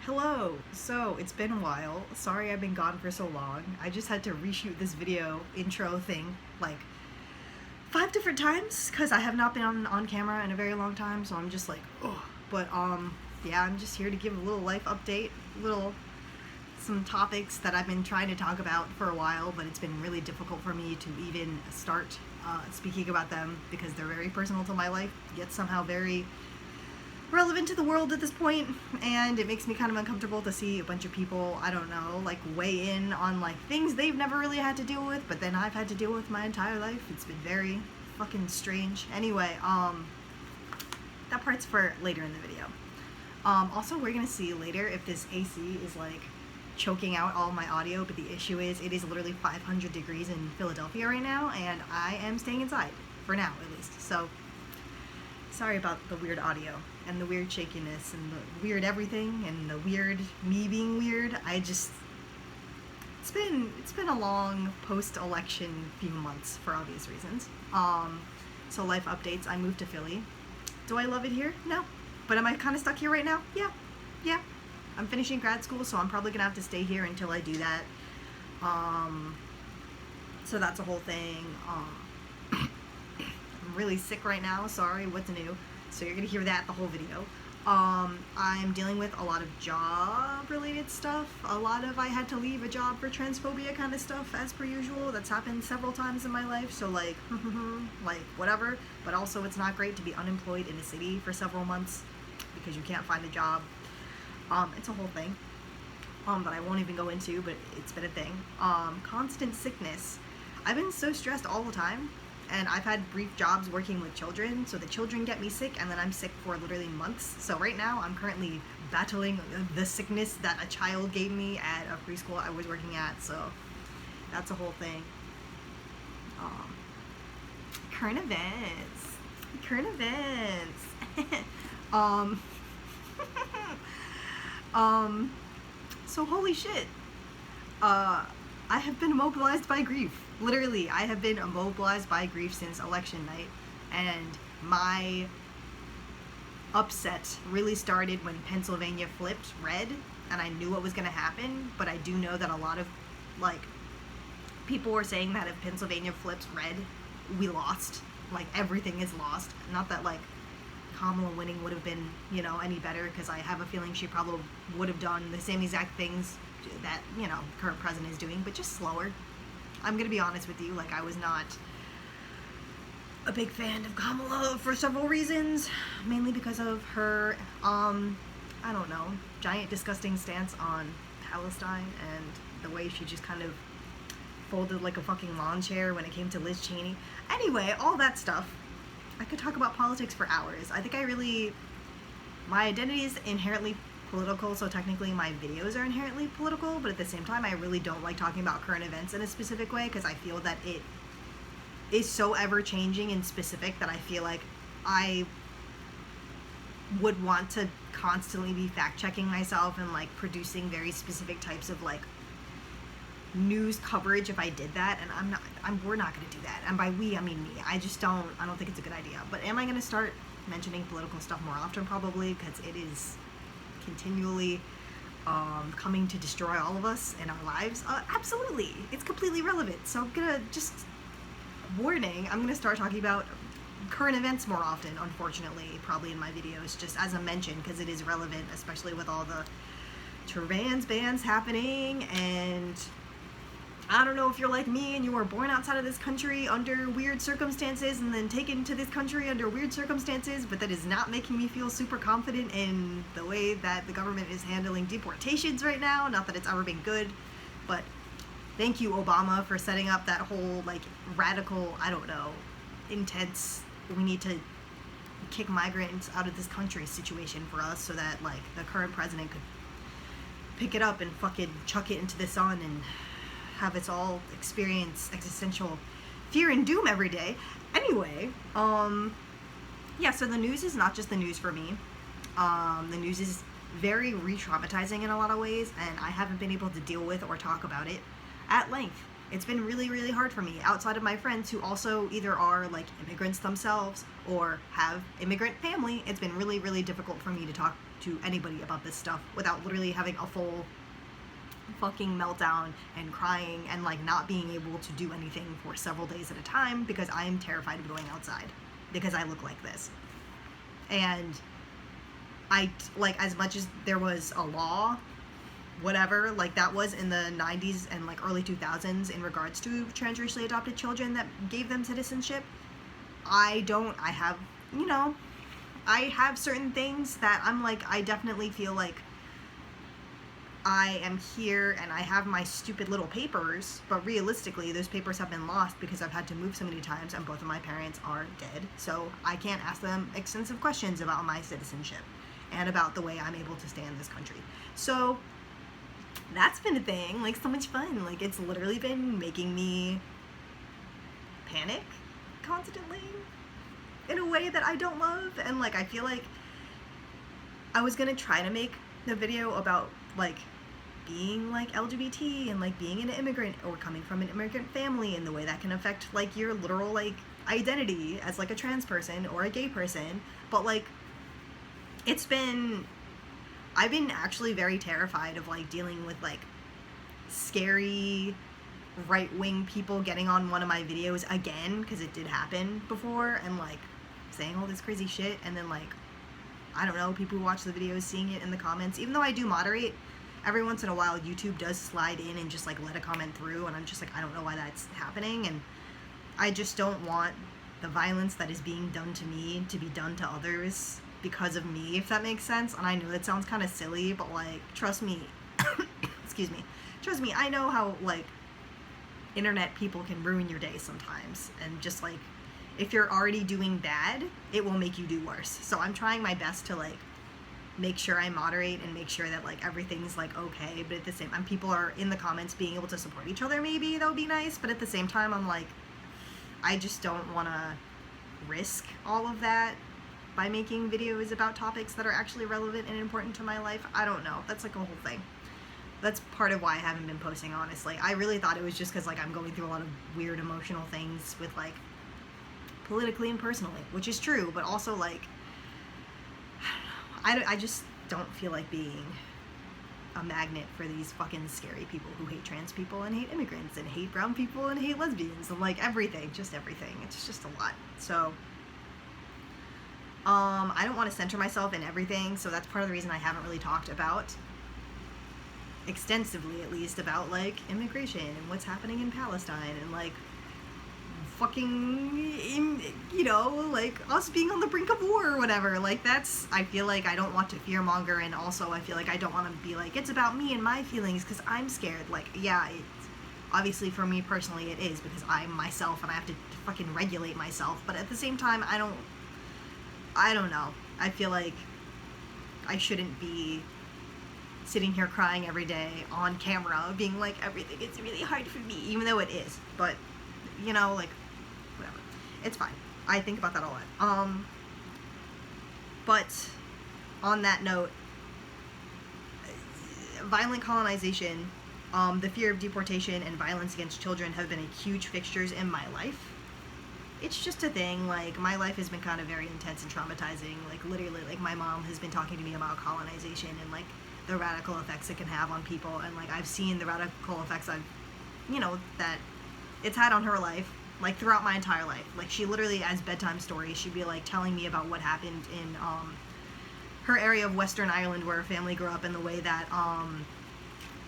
Hello! So, it's been a while. Sorry I've been gone for so long. I just had to reshoot this video intro thing like 5 different times because I have not been on camera in a very long time, so I'm just like, oh. But, yeah, I'm just here to give a little life update, some topics that I've been trying to talk about for a while, but it's been really difficult for me to even start speaking about them because they're very personal to my life, yet somehow very relevant to the world at this point, and it makes me kind of uncomfortable to see a bunch of people, I don't know, like weigh in on like things they've never really had to deal with, but then I've had to deal with my entire life. It's been very fucking strange. Anyway, that part's for later in the video. Also, we're gonna see later if this AC is like choking out all my audio, but the issue is it is literally 500 degrees in Philadelphia right now, and I am staying inside, for now at least, so sorry about the weird audio and the weird shakiness and the weird everything and the weird me being weird. It's been a long post-election few months for obvious reasons. So life updates. I moved to Philly. Do I love it here? No. But am I kind of stuck here right now? Yeah. I'm finishing grad school, so I'm probably gonna have to stay here until I do that. So that's a whole thing. I'm really sick right now, sorry, what's new? So you're gonna hear that the whole video. I'm dealing with a lot of job related stuff. I had to leave a job for transphobia kind of stuff as per usual. That's happened several times in my life, so like, like whatever. But also it's not great to be unemployed in a city for several months because you can't find a job. It's a whole thing that I won't even go into, but it's been a thing. Constant sickness. I've been so stressed all the time. And I've had brief jobs working with children, so the children get me sick, and then I'm sick for literally months. So right now, I'm currently battling the sickness that a child gave me at a preschool I was working at, so that's a whole thing. Current events. So holy shit. I have been immobilized by grief. Literally, I have been immobilized by grief since election night, and my upset really started when Pennsylvania flipped red, and I knew what was going to happen, but I do know that a lot of, like, people were saying that if Pennsylvania flips red, we lost. Like, everything is lost. Not that, like, Kamala winning would have been, you know, any better, because I have a feeling she probably would have done the same exact things that, you know, current president is doing, but just slower. I'm gonna be honest with you, like, I was not a big fan of Kamala for several reasons, mainly because of her, I don't know, giant disgusting stance on Palestine and the way she just kind of folded like a fucking lawn chair when it came to Liz Cheney. Anyway, all that stuff. I could talk about politics for hours. I think my identity is inherently political, so technically my videos are inherently political, but at the same time I really don't like talking about current events in a specific way because I feel that it is so ever changing and specific that I feel like I would want to constantly be fact checking myself and like producing very specific types of like news coverage if I did that, and we're not going to do that, and by we I mean me. I don't think it's a good idea. But am I going to start mentioning political stuff more often? Probably, because it is continually coming to destroy all of us in our lives. Absolutely, it's completely relevant. So I'm gonna just warning, I'm gonna start talking about current events more often, unfortunately, probably in my videos, just as a mention, because it is relevant, especially with all the trans bans happening. And I don't know if you're like me and you were born outside of this country under weird circumstances and then taken to this country under weird circumstances, but that is not making me feel super confident in the way that the government is handling deportations right now. Not that it's ever been good, but thank you, Obama, for setting up that whole, like, radical, I don't know, intense, we need to kick migrants out of this country situation for us so that, like, the current president could pick it up and fucking chuck it into the sun and have us all experience existential fear and doom every day. Anyway, yeah, so the news is not just the news for me. The news is very re-traumatizing in a lot of ways, and I haven't been able to deal with or talk about it at length. It's been really, really hard for me, outside of my friends who also either are like immigrants themselves or have immigrant family. It's been really, really difficult for me to talk to anybody about this stuff without literally having a full fucking meltdown and crying and like not being able to do anything for several days at a time because I am terrified of going outside because I look like this. And I, like, as much as there was a law, whatever, like that was in the 90s and like early 2000s in regards to transracially adopted children that gave them citizenship, I have, you know, I have certain things that I'm like, I definitely feel like I am here and I have my stupid little papers, but realistically those papers have been lost because I've had to move so many times and both of my parents are dead, so I can't ask them extensive questions about my citizenship and about the way I'm able to stay in this country. So that's been a thing, like so much fun. Like it's literally been making me panic constantly in a way that I don't love. And like I feel like I was gonna try to make the video about like being like LGBT and like being an immigrant or coming from an immigrant family and the way that can affect like your literal like identity as like a trans person or a gay person, but like I've been actually very terrified of like dealing with like scary right-wing people getting on one of my videos again, because it did happen before, and like saying all this crazy shit, and then like I don't know, people who watch the videos seeing it in the comments. Even though I do moderate, every once in a while YouTube does slide in and just like let a comment through, and I'm just like, I don't know why that's happening, and I just don't want the violence that is being done to me to be done to others because of me, if that makes sense. And I know that sounds kind of silly, but like trust me excuse me, trust me, I know how like internet people can ruin your day sometimes, and just like if you're already doing bad, it will make you do worse. So I'm trying my best to like make sure I moderate and make sure that like everything's like okay, but at the same time people are in the comments being able to support each other, maybe that would be nice, but at the same time I'm like, I just don't want to risk all of that by making videos about topics that are actually relevant and important to my life. I don't know, that's like a whole thing. That's part of why I haven't been posting, honestly. I really thought it was just because like I'm going through a lot of weird emotional things with like politically and personally, which is true, but also like I just don't feel like being a magnet for these fucking scary people who hate trans people and hate immigrants and hate brown people and hate lesbians and like everything, just everything. It's just a lot. So I don't want to center myself in everything, so that's part of the reason I haven't really talked about extensively, at least, about like immigration and what's happening in Palestine and like fucking, you know, like us being on the brink of war or whatever. Like that's, I feel like I don't want to fearmonger, and also I feel like I don't want to be like, it's about me and my feelings because I'm scared. Like, yeah, it's obviously for me personally it is because I'm myself and I have to fucking regulate myself, but at the same time I don't know. I feel like I shouldn't be sitting here crying every day on camera being like everything is really hard for me, even though it is. But you know, like whatever, it's fine. I think about that a lot. But on that note, violent colonization, the fear of deportation and violence against children have been huge fixtures in my life. It's just a thing. Like my life has been kind of very intense and traumatizing. Like literally, like my mom has been talking to me about colonization and like the radical effects it can have on people, and like I've seen the radical effects that it's had on her life, like throughout my entire life. Like she literally, as bedtime stories, she'd be like telling me about what happened in her area of Western Ireland where her family grew up, in the way that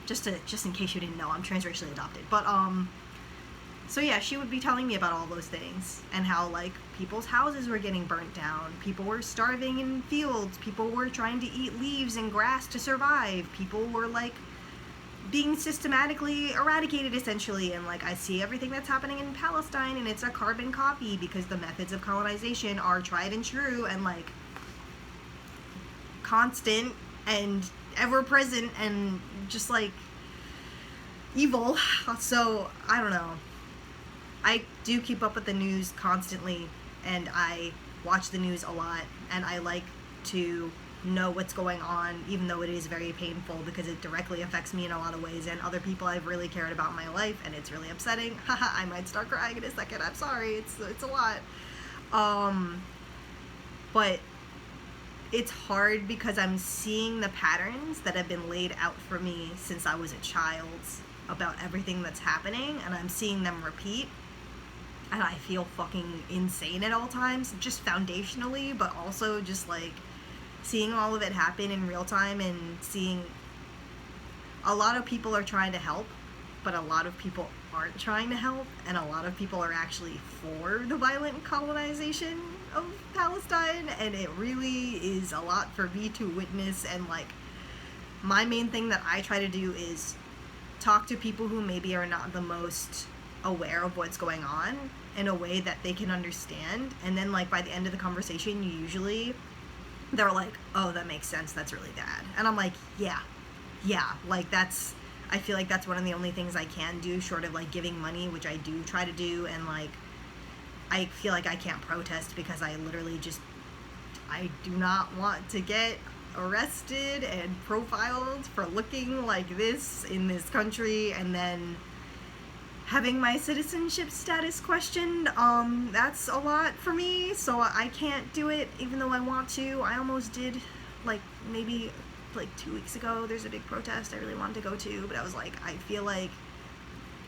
just in case you didn't know, I'm transracially adopted, but so yeah, she would be telling me about all those things and how like people's houses were getting burnt down, people were starving in fields, people were trying to eat leaves and grass to survive, people were like being systematically eradicated essentially. And like I see everything that's happening in Palestine, and it's a carbon copy because the methods of colonization are tried and true and like constant and ever present and just like evil. So I don't know. I do keep up with the news constantly, and I watch the news a lot, and I like to know what's going on, even though it is very painful because it directly affects me in a lot of ways and other people I've really cared about in my life, and it's really upsetting. Haha, I might start crying in a second. I'm sorry. It's a lot. But it's hard because I'm seeing the patterns that have been laid out for me since I was a child about everything that's happening, and I'm seeing them repeat, and I feel fucking insane at all times, just foundationally, but also just like seeing all of it happen in real time and seeing a lot of people are trying to help, but a lot of people aren't trying to help, and a lot of people are actually for the violent colonization of Palestine, and it really is a lot for me to witness. And like, my main thing that I try to do is talk to people who maybe are not the most aware of what's going on in a way that they can understand, and then like by the end of the conversation they're like, oh, that makes sense, that's really bad. And I'm like, yeah, like I feel like that's one of the only things I can do short of like giving money, which I do try to do, and like I feel like I can't protest because I literally I do not want to get arrested and profiled for looking like this in this country and then having my citizenship status questioned. That's a lot for me, so I can't do it even though I want to. I almost did, like maybe like 2 weeks ago. There's a big protest I really wanted to go to, but I was like, I feel like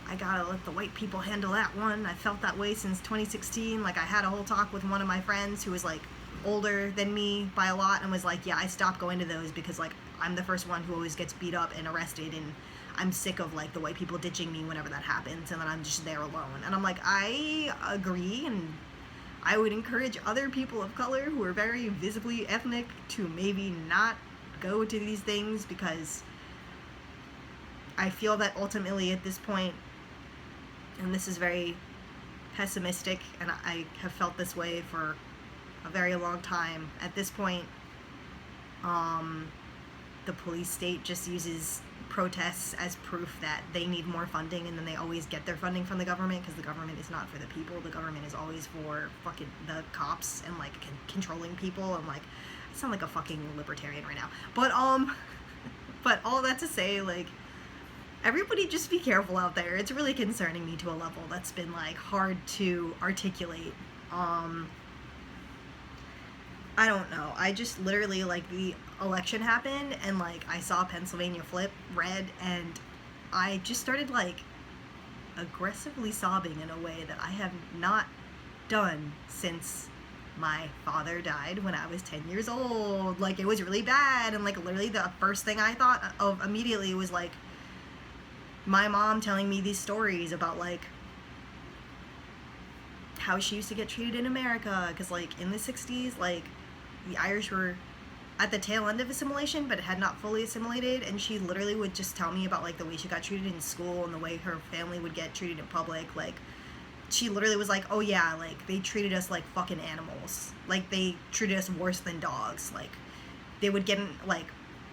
I gotta let the white people handle that one. I felt that way since 2016. Like, I had a whole talk with one of my friends who was like older than me by a lot and was like, yeah, I stopped going to those because like I'm the first one who always gets beat up and arrested, and I'm sick of like the white people ditching me whenever that happens, and then I'm just there alone. And I'm like, I agree, and I would encourage other people of color who are very visibly ethnic to maybe not go to these things, because I feel that ultimately at this point, and this is very pessimistic, and I have felt this way for a very long time, at this point, the police state just uses protests as proof that they need more funding, and then they always get their funding from the government, because the government is not for the people. The government is always for fucking the cops and like controlling people. And like, I sound like a fucking libertarian right now, but but all that to say, like, everybody just be careful out there. It's really concerning me to a level that's been like hard to articulate. I don't know. I just literally, like, the election happened and like I saw Pennsylvania flip red, and I just started like aggressively sobbing in a way that I have not done since my father died when I was 10 years old. Like, it was really bad, and like literally the first thing I thought of immediately was like my mom telling me these stories about like how she used to get treated in America, because like in the 60s, like the Irish were at the tail end of assimilation but had not fully assimilated, and she literally would just tell me about like the way she got treated in school and the way her family would get treated in public. Like, she literally was like, oh yeah, like they treated us like fucking animals, like they treated us worse than dogs. Like, they would get in like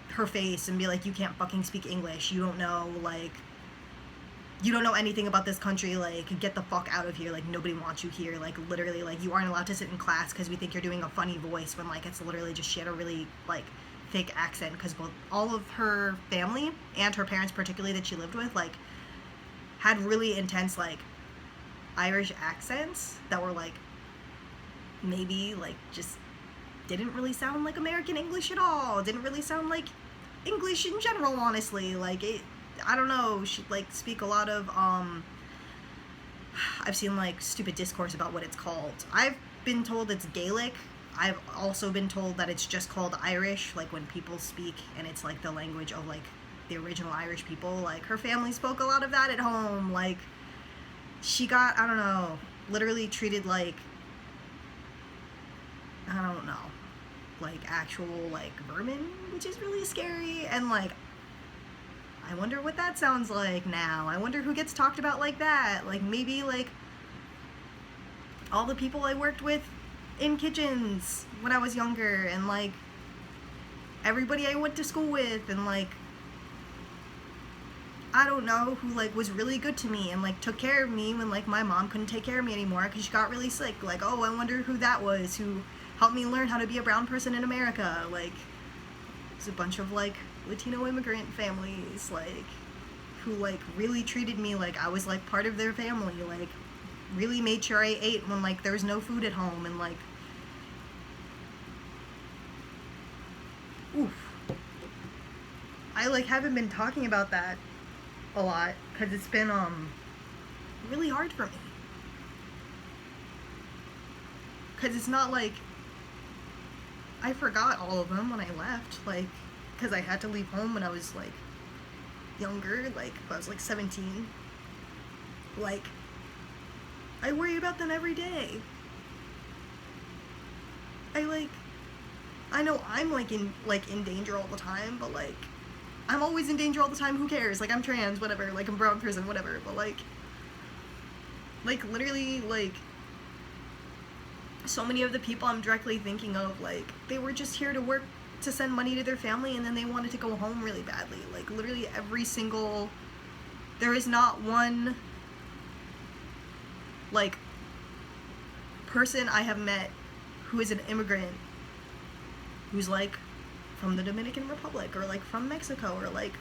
her face and be like, you can't fucking speak English, you don't know, like, you don't know anything about this country, like, get the fuck out of here, like, nobody wants you here, like, literally, like, you aren't allowed to sit in class because we think you're doing a funny voice, when, like, it's literally just, she had a really, like, fake accent, because both, all of her family, and her parents particularly that she lived with, like, had really intense, like, Irish accents that were, like, maybe, like, just didn't really sound like American English at all, didn't really sound like English in general, honestly, like, it, I don't know, she'd like speak a lot of, I've seen like stupid discourse about what it's called. I've been told it's Gaelic. I've also been told that it's just called Irish, like when people speak and it's like the language of like the original Irish people. Like, her family spoke a lot of that at home. Like, she got, I don't know, literally treated like, I don't know, like actual like vermin, which is really scary. And like, I wonder what that sounds like now. I wonder who gets talked about like that. Like, maybe like all the people I worked with in kitchens when I was younger, and like everybody I went to school with, and like, I don't know, who like was really good to me and like took care of me when like my mom couldn't take care of me anymore because she got really sick. Like, oh, I wonder who that was, who helped me learn how to be a brown person in America. Like, There's a bunch of like Latino immigrant families, like, who like really treated me like I was like part of their family, like really made sure I ate when like there was no food at home, and like, oof. I like haven't been talking about that a lot because it's been really hard for me. Because it's not like I forgot all of them when I left, like, because I had to leave home when I was like younger, like I was like 17. Like, I worry about them every day. I know I'm like in danger all the time, but like I'm always in danger all the time. Who cares? Like, I'm trans, whatever. Like, I'm a brown person, whatever. But like literally, like, so many of the people I'm directly thinking of, like, they were just here to work to send money to their family, and then they wanted to go home really badly. Like, literally every single, there is not one like person I have met who is an immigrant who's like from the Dominican Republic or like from Mexico or like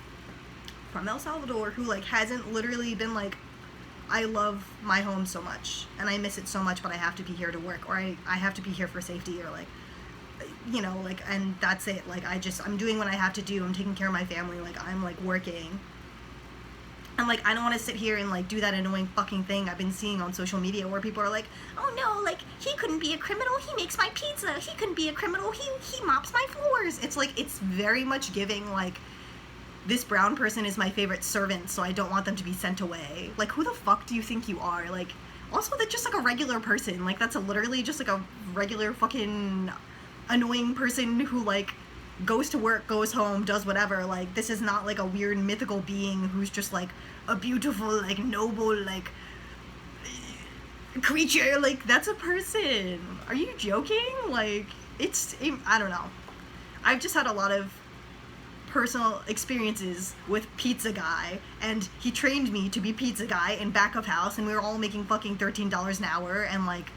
from El Salvador, who like hasn't literally been like, I love my home so much and I miss it so much, but I have to be here to work, or I have to be here for safety, or like, you know, like, and that's it. Like, I'm doing what I have to do. I'm taking care of my family. Like, I'm like working. And like, I don't want to sit here and like do that annoying fucking thing I've been seeing on social media where people are like, oh no, like, he couldn't be a criminal, he makes my pizza. He couldn't be a criminal, he mops my floors. It's like, it's very much giving like, this brown person is my favorite servant, so I don't want them to be sent away. Like, who the fuck do you think you are? Like, also, that's just like a regular person. Like, that's literally just like a regular fucking annoying person who like goes to work, goes home, does whatever. Like, this is not like a weird mythical being who's just like a beautiful, like, noble, like, creature. Like, that's a person. Are you joking? Like, I don't know. I've just had a lot of personal experiences with Pizza Guy, and he trained me to be Pizza Guy in back of house, and we were all making fucking $13 an hour, and like,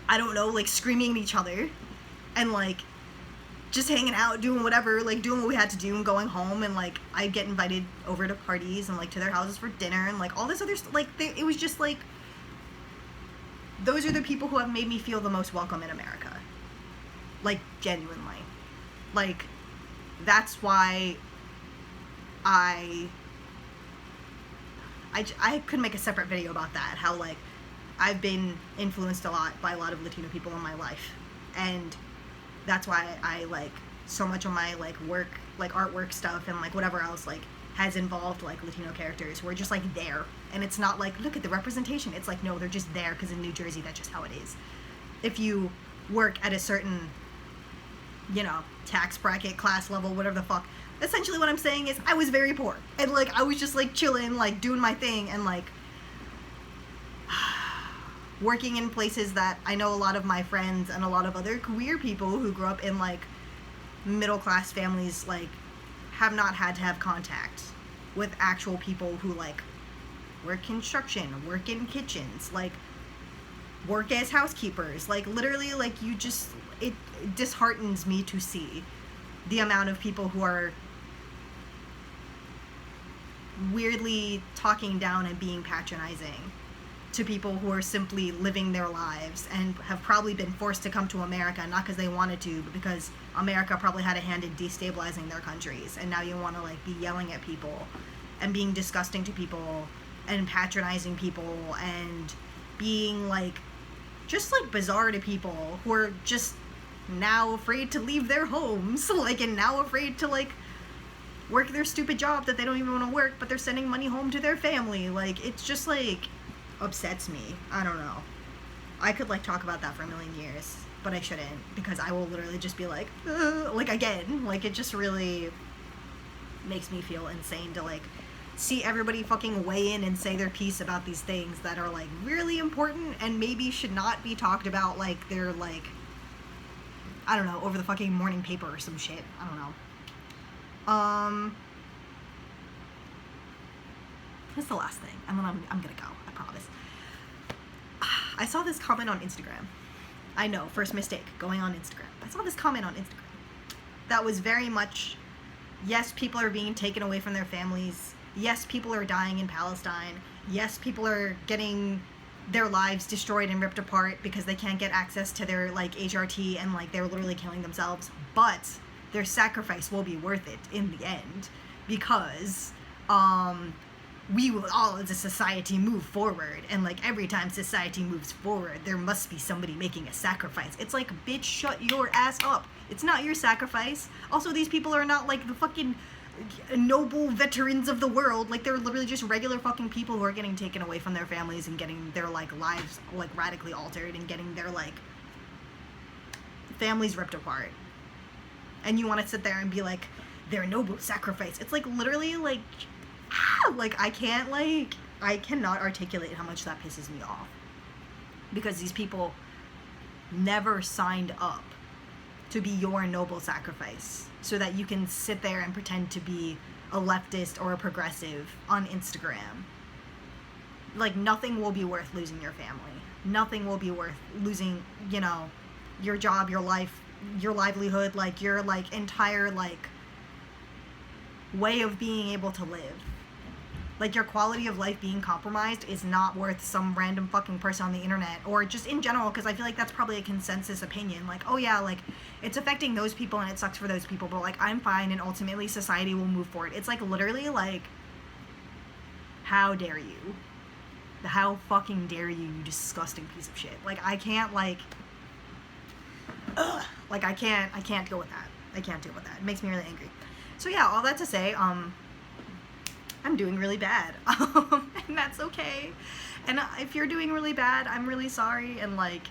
I don't know, like, screaming at each other, and like, just hanging out, doing whatever, like, doing what we had to do, and going home, and like, I'd get invited over to parties, and like, to their houses for dinner, and like, all this other stuff. Like, it was just like, those are the people who have made me feel the most welcome in America. Like, genuinely. Like, that's why I could make a separate video about that, how like I've been influenced a lot by a lot of Latino people in my life, and that's why I like so much of my like work, like artwork stuff and like whatever else like has involved like Latino characters who are just like there, and it's not like, look at the representation. It's like, no, they're just there because in New Jersey that's just how it is. If you work at a certain, you know, tax bracket, class level, whatever the fuck. Essentially what I'm saying is I was very poor. And like, I was just like chilling, like doing my thing, and like working in places that I know a lot of my friends and a lot of other queer people who grew up in like middle class families like have not had to have contact with actual people who like work construction, work in kitchens, like work as housekeepers. Like, literally, like, you just, it disheartens me to see the amount of people who are weirdly talking down and being patronizing to people who are simply living their lives and have probably been forced to come to America, not because they wanted to, but because America probably had a hand in destabilizing their countries, and now you want to like be yelling at people and being disgusting to people and patronizing people and being like just like bizarre to people who are just now afraid to leave their homes, like, and now afraid to like work their stupid job that they don't even want to work, but they're sending money home to their family. Like, it's just like upsets me. I don't know. I could like talk about that for a million years, but I shouldn't, because I will literally just be like again, like, it just really makes me feel insane to like see everybody fucking weigh in and say their piece about these things that are like really important and maybe should not be talked about like they're like, I don't know, over the fucking morning paper or some shit. I don't know. That's the last thing, and then I'm gonna go, I promise. I saw this comment on Instagram. I know, first mistake, going on Instagram. I saw this comment on Instagram. that was very much, yes, people are being taken away from their families. Yes, people are dying in Palestine. Yes, people are getting their lives destroyed and ripped apart because they can't get access to their, like, HRT, and, like, they're literally killing themselves. But their sacrifice will be worth it in the end, because we will all as a society move forward, and, like, every time society moves forward, there must be somebody making a sacrifice. It's like, bitch, shut your ass up. It's not your sacrifice. Also, these people are not, like, the fucking noble veterans of the world. Like, they're literally just regular fucking people who are getting taken away from their families and getting their, like, lives, like, radically altered, and getting their, like, families ripped apart. And you want to sit there and be like, their noble sacrifice. It's like, literally, like, like, I cannot articulate how much that pisses me off, because these people never signed up to be your noble sacrifice so that you can sit there and pretend to be a leftist or a progressive on Instagram. Like, nothing will be worth losing your family. Nothing will be worth losing, you know, your job, your life, your livelihood, like, your, like, entire, like, way of being able to live. Like, your quality of life being compromised is not worth some random fucking person on the internet, or just in general, because I feel like that's probably a consensus opinion. Like, oh yeah, like, it's affecting those people and it sucks for those people, but, like, I'm fine and ultimately society will move forward. It's like, literally, like, how dare you? How fucking dare you, you disgusting piece of shit. Like, I can't, like, ugh. Like, I can't deal with that. I can't deal with that. It makes me really angry. So yeah, all that to say, I'm doing really bad, and that's okay. And if you're doing really bad, I'm really sorry, and, like,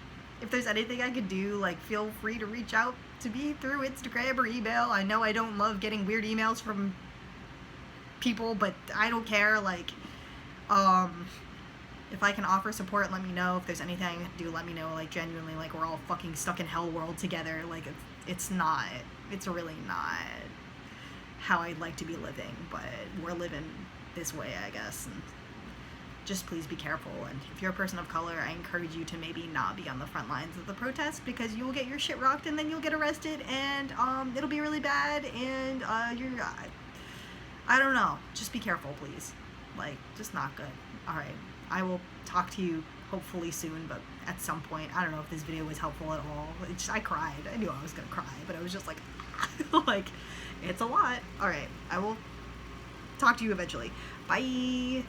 if there's anything I could do, like, feel free to reach out to me through Instagram or email. I know I don't love getting weird emails from people, but I don't care. Like, if I can offer support, let me know. If there's anything I can do, let me know. Like, genuinely, like, we're all fucking stuck in hell world together. Like, it's really not how I'd like to be living, but we're living this way, I guess. And just please be careful, and if you're a person of color, I encourage you to maybe not be on the front lines of the protest, because you will get your shit rocked and then you'll get arrested, and it'll be really bad, and I don't know, just be careful, please. Like, just not good. Alright, I will talk to you hopefully soon, but at some point. I don't know if this video was helpful at all. I cried. I knew I was gonna cry, but I was just like, like, it's a lot. Alright, I will talk to you eventually. Bye!